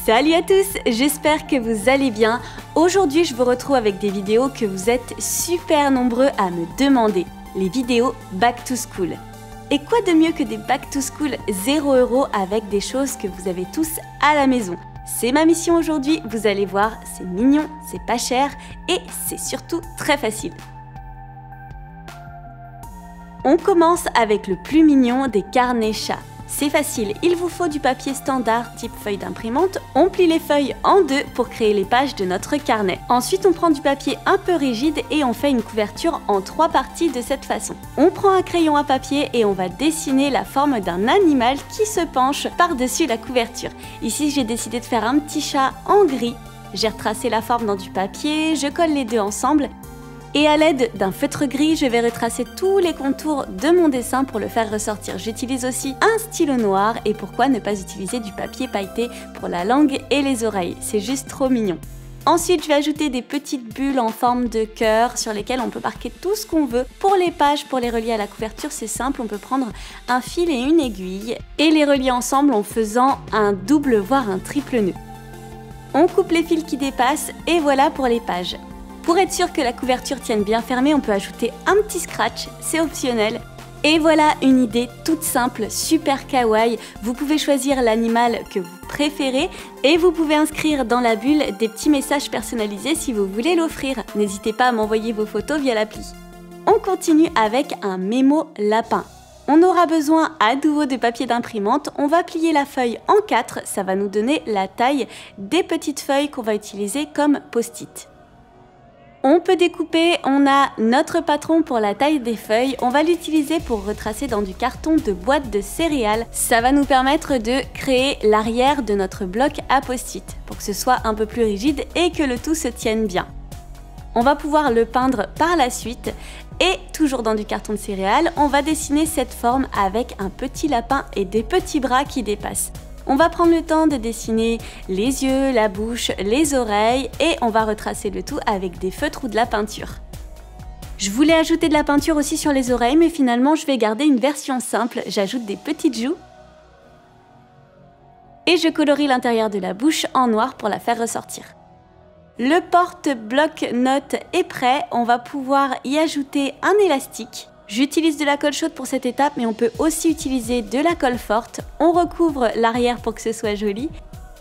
Salut à tous, j'espère que vous allez bien. Aujourd'hui, je vous retrouve avec des vidéos que vous êtes super nombreux à me demander. Les vidéos Back to School. Et quoi de mieux que des Back to School 0 € avec des choses que vous avez tous à la maison. C'est ma mission aujourd'hui, vous allez voir, c'est mignon, c'est pas cher et c'est surtout très facile. On commence avec le plus mignon des carnets chats. C'est facile, il vous faut du papier standard type feuille d'imprimante, on plie les feuilles en deux pour créer les pages de notre carnet. Ensuite on prend du papier un peu rigide et on fait une couverture en 3 parties de cette façon. On prend un crayon à papier et on va dessiner la forme d'un animal qui se penche par-dessus la couverture. Ici j'ai décidé de faire un petit chat en gris. J'ai retracé la forme dans du papier, je colle les deux ensemble. Et à l'aide d'un feutre gris, je vais retracer tous les contours de mon dessin pour le faire ressortir. J'utilise aussi un stylo noir et pourquoi ne pas utiliser du papier pailleté pour la langue et les oreilles, c'est juste trop mignon. Ensuite, je vais ajouter des petites bulles en forme de cœur sur lesquelles on peut marquer tout ce qu'on veut. Pour les pages, pour les relier à la couverture, c'est simple, on peut prendre un fil et une aiguille et les relier ensemble en faisant un double voire un triple nœud. On coupe les fils qui dépassent et voilà pour les pages. Pour être sûr que la couverture tienne bien fermée, on peut ajouter un petit scratch, c'est optionnel. Et voilà une idée toute simple, super kawaii. Vous pouvez choisir l'animal que vous préférez et vous pouvez inscrire dans la bulle des petits messages personnalisés si vous voulez l'offrir. N'hésitez pas à m'envoyer vos photos via l'appli. On continue avec un mémo lapin. On aura besoin à nouveau de papier d'imprimante. On va plier la feuille en 4, ça va nous donner la taille des petites feuilles qu'on va utiliser comme post-it. On peut découper, on a notre patron pour la taille des feuilles, on va l'utiliser pour retracer dans du carton de boîte de céréales. Ça va nous permettre de créer l'arrière de notre bloc à post-it pour que ce soit un peu plus rigide et que le tout se tienne bien. On va pouvoir le peindre par la suite et toujours dans du carton de céréales, on va dessiner cette forme avec un petit lapin et des petits bras qui dépassent. On va prendre le temps de dessiner les yeux, la bouche, les oreilles et on va retracer le tout avec des feutres ou de la peinture. Je voulais ajouter de la peinture aussi sur les oreilles mais finalement je vais garder une version simple. J'ajoute des petites joues et je colorie l'intérieur de la bouche en noir pour la faire ressortir. Le porte-bloc-notes est prêt, on va pouvoir y ajouter un élastique. J'utilise de la colle chaude pour cette étape, mais on peut aussi utiliser de la colle forte. On recouvre l'arrière pour que ce soit joli.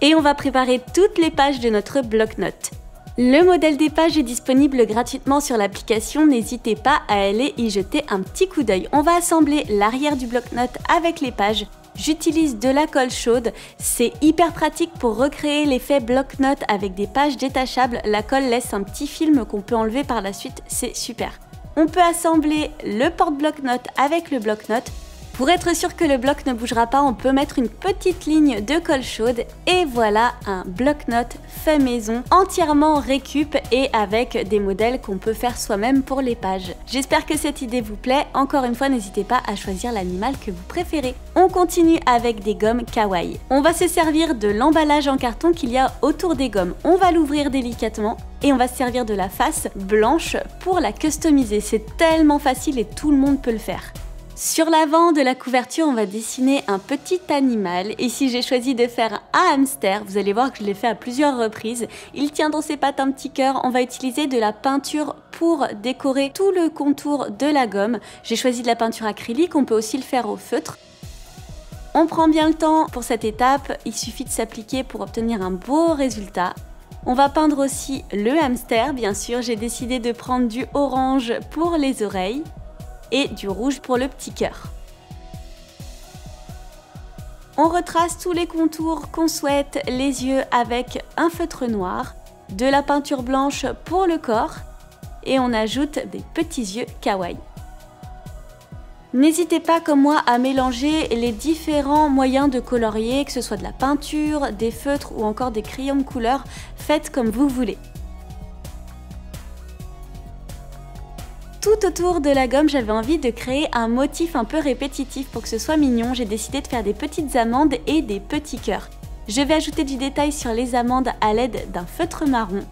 Et on va préparer toutes les pages de notre bloc-notes. Le modèle des pages est disponible gratuitement sur l'application, n'hésitez pas à aller y jeter un petit coup d'œil. On va assembler l'arrière du bloc-notes avec les pages. J'utilise de la colle chaude, c'est hyper pratique pour recréer l'effet bloc-notes avec des pages détachables. La colle laisse un petit film qu'on peut enlever par la suite, c'est super. On peut assembler le porte-bloc-notes avec le bloc-notes. Pour être sûr que le bloc ne bougera pas, on peut mettre une petite ligne de colle chaude et voilà un bloc-notes fait maison entièrement récup et avec des modèles qu'on peut faire soi-même pour les pages. J'espère que cette idée vous plaît. Encore une fois, n'hésitez pas à choisir l'animal que vous préférez. On continue avec des gommes kawaii. On va se servir de l'emballage en carton qu'il y a autour des gommes. On va l'ouvrir délicatement et on va se servir de la face blanche pour la customiser. C'est tellement facile et tout le monde peut le faire. Sur l'avant de la couverture, on va dessiner un petit animal. Ici, j'ai choisi de faire un hamster. Vous allez voir que je l'ai fait à plusieurs reprises. Il tient dans ses pattes un petit cœur. On va utiliser de la peinture pour décorer tout le contour de la gomme. J'ai choisi de la peinture acrylique. On peut aussi le faire au feutre. On prend bien le temps pour cette étape. Il suffit de s'appliquer pour obtenir un beau résultat. On va peindre aussi le hamster. Bien sûr, j'ai décidé de prendre du orange pour les oreilles et du rouge pour le petit cœur. On retrace tous les contours qu'on souhaite, les yeux avec un feutre noir, de la peinture blanche pour le corps et on ajoute des petits yeux kawaii. N'hésitez pas comme moi à mélanger les différents moyens de colorier, que ce soit de la peinture, des feutres ou encore des crayons de couleur, faites comme vous voulez. Tout autour de la gomme, j'avais envie de créer un motif un peu répétitif pour que ce soit mignon. J'ai décidé de faire des petites amandes et des petits cœurs. Je vais ajouter du détail sur les amandes à l'aide d'un feutre marron.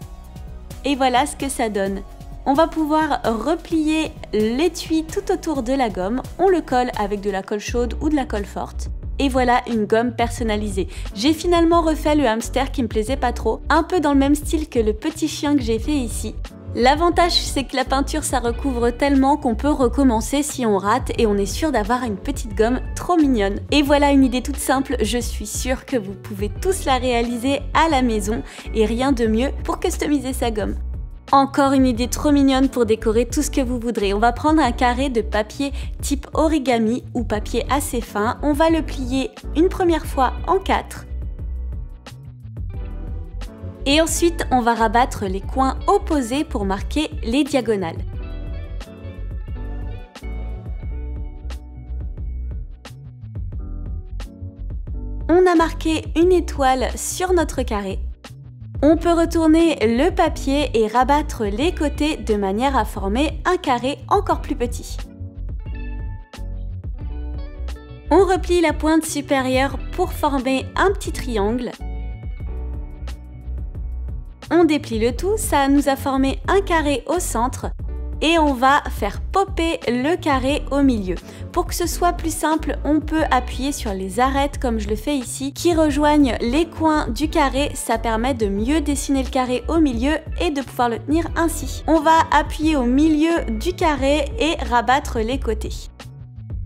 Et voilà ce que ça donne. On va pouvoir replier l'étui tout autour de la gomme. On le colle avec de la colle chaude ou de la colle forte. Et voilà une gomme personnalisée. J'ai finalement refait le hamster qui me plaisait pas trop, un peu dans le même style que le petit chien que j'ai fait ici. L'avantage, c'est que la peinture ça recouvre tellement qu'on peut recommencer si on rate et on est sûr d'avoir une petite gomme trop mignonne. Et voilà une idée toute simple, je suis sûre que vous pouvez tous la réaliser à la maison et rien de mieux pour customiser sa gomme. Encore une idée trop mignonne pour décorer tout ce que vous voudrez. On va prendre un carré de papier type origami ou papier assez fin. On va le plier une première fois en 4. Et ensuite, on va rabattre les coins opposés pour marquer les diagonales. On a marqué une étoile sur notre carré. On peut retourner le papier et rabattre les côtés de manière à former un carré encore plus petit. On replie la pointe supérieure pour former un petit triangle. On déplie le tout, ça nous a formé un carré au centre et on va faire popper le carré au milieu. Pour que ce soit plus simple, on peut appuyer sur les arêtes comme je le fais ici qui rejoignent les coins du carré, ça permet de mieux dessiner le carré au milieu et de pouvoir le tenir ainsi. On va appuyer au milieu du carré et rabattre les côtés.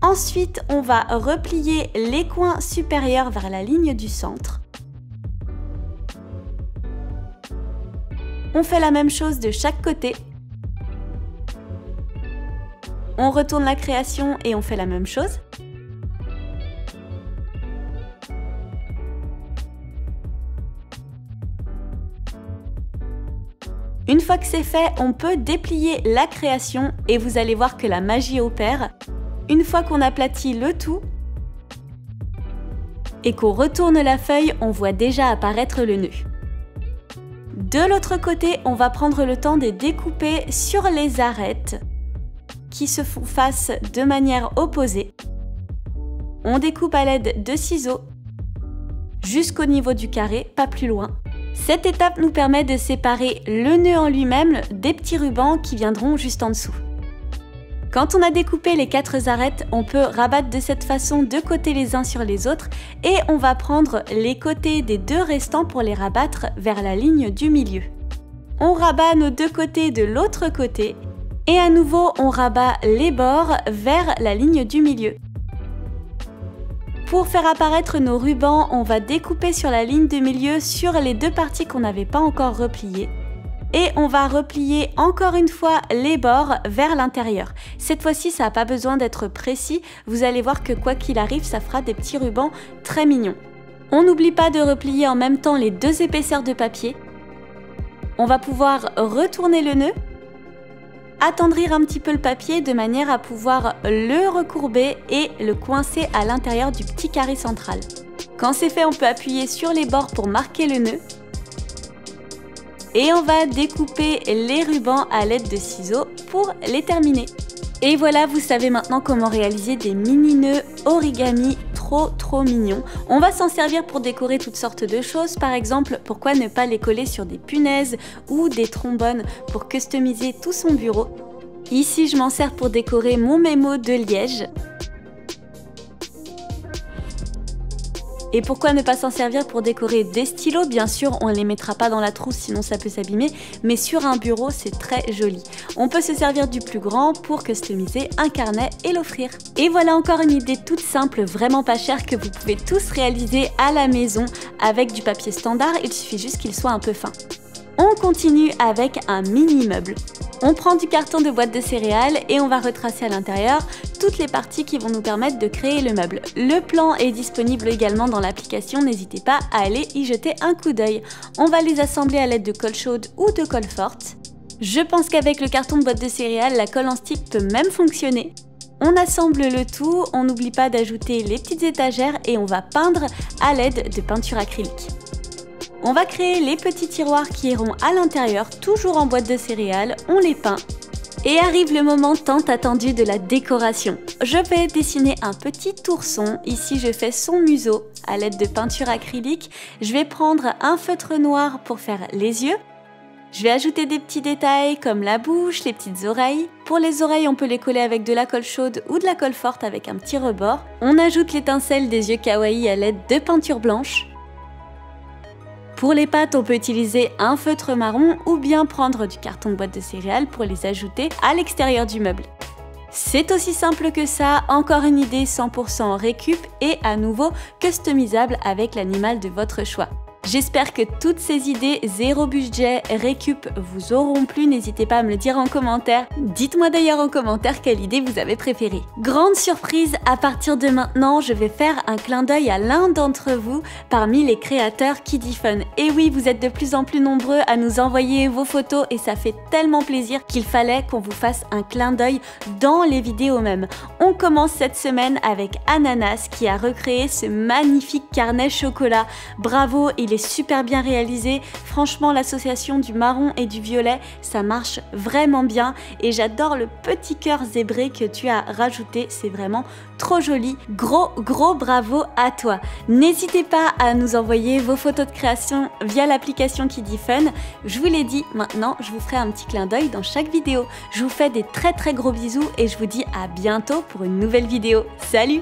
Ensuite, on va replier les coins supérieurs vers la ligne du centre. On fait la même chose de chaque côté. On retourne la création et on fait la même chose. Une fois que c'est fait, on peut déplier la création et vous allez voir que la magie opère. Une fois qu'on aplatit le tout et qu'on retourne la feuille, on voit déjà apparaître le nœud. De l'autre côté, on va prendre le temps de découper sur les arêtes qui se font face de manière opposée. On découpe à l'aide de ciseaux jusqu'au niveau du carré, pas plus loin. Cette étape nous permet de séparer le nœud en lui-même des petits rubans qui viendront juste en dessous. Quand on a découpé les 4 arêtes, on peut rabattre de cette façon de côté les uns sur les autres et on va prendre les côtés des 2 restants pour les rabattre vers la ligne du milieu. On rabat nos 2 côtés de l'autre côté et à nouveau on rabat les bords vers la ligne du milieu. Pour faire apparaître nos rubans, on va découper sur la ligne de milieu sur les 2 parties qu'on n'avait pas encore repliées. Et on va replier encore une fois les bords vers l'intérieur. Cette fois-ci, ça n'a pas besoin d'être précis. Vous allez voir que quoi qu'il arrive, ça fera des petits rubans très mignons. On n'oublie pas de replier en même temps les 2 épaisseurs de papier. On va pouvoir retourner le nœud, attendrir un petit peu le papier de manière à pouvoir le recourber et le coincer à l'intérieur du petit carré central. Quand c'est fait, on peut appuyer sur les bords pour marquer le nœud. Et on va découper les rubans à l'aide de ciseaux pour les terminer. Et voilà, vous savez maintenant comment réaliser des mini nœuds origami trop mignons. On va s'en servir pour décorer toutes sortes de choses. Par exemple, pourquoi ne pas les coller sur des punaises ou des trombones pour customiser tout son bureau. Ici, je m'en sers pour décorer mon mémo de liège. Et pourquoi ne pas s'en servir pour décorer des stylos? Bien sûr, on ne les mettra pas dans la trousse, sinon ça peut s'abîmer, mais sur un bureau, c'est très joli. On peut se servir du plus grand pour customiser un carnet et l'offrir. Et voilà encore une idée toute simple, vraiment pas chère, que vous pouvez tous réaliser à la maison avec du papier standard, il suffit juste qu'il soit un peu fin. On continue avec un mini meuble. On prend du carton de boîte de céréales et on va retracer à l'intérieur toutes les parties qui vont nous permettre de créer le meuble. Le plan est disponible également dans l'application, n'hésitez pas à aller y jeter un coup d'œil. On va les assembler à l'aide de colle chaude ou de colle forte. Je pense qu'avec le carton de boîte de céréales, la colle en stick peut même fonctionner. On assemble le tout, on n'oublie pas d'ajouter les petites étagères et on va peindre à l'aide de peinture acrylique. On va créer les petits tiroirs qui iront à l'intérieur, toujours en boîte de céréales, on les peint. Et arrive le moment tant attendu de la décoration. Je vais dessiner un petit ourson, ici je fais son museau à l'aide de peinture acrylique. Je vais prendre un feutre noir pour faire les yeux. Je vais ajouter des petits détails comme la bouche, les petites oreilles. Pour les oreilles, on peut les coller avec de la colle chaude ou de la colle forte avec un petit rebord. On ajoute l'étincelle des yeux kawaii à l'aide de peinture blanche. Pour les pattes, on peut utiliser un feutre marron ou bien prendre du carton de boîte de céréales pour les ajouter à l'extérieur du meuble. C'est aussi simple que ça, encore une idée 100% récup et à nouveau customisable avec l'animal de votre choix. J'espère que toutes ces idées zéro budget récup vous auront plu, n'hésitez pas à me le dire en commentaire. Dites-moi d'ailleurs en commentaire quelle idée vous avez préférée. Grande surprise, à partir de maintenant, je vais faire un clin d'œil à l'un d'entre vous parmi les créateurs Kidifun. Et oui, vous êtes de plus en plus nombreux à nous envoyer vos photos et ça fait tellement plaisir qu'il fallait qu'on vous fasse un clin d'œil dans les vidéos même. On commence cette semaine avec Ananas qui a recréé ce magnifique carnet chocolat. Bravo, il est super bien réalisé. Franchement, l'association du marron et du violet, ça marche vraiment bien et j'adore le petit cœur zébré que tu as rajouté. C'est vraiment trop joli. Gros bravo à toi. N'hésitez pas à nous envoyer vos photos de création via l'application Kidifun. Je vous l'ai dit, maintenant, je vous ferai un petit clin d'œil dans chaque vidéo. Je vous fais des très gros bisous et je vous dis à bientôt pour une nouvelle vidéo. Salut!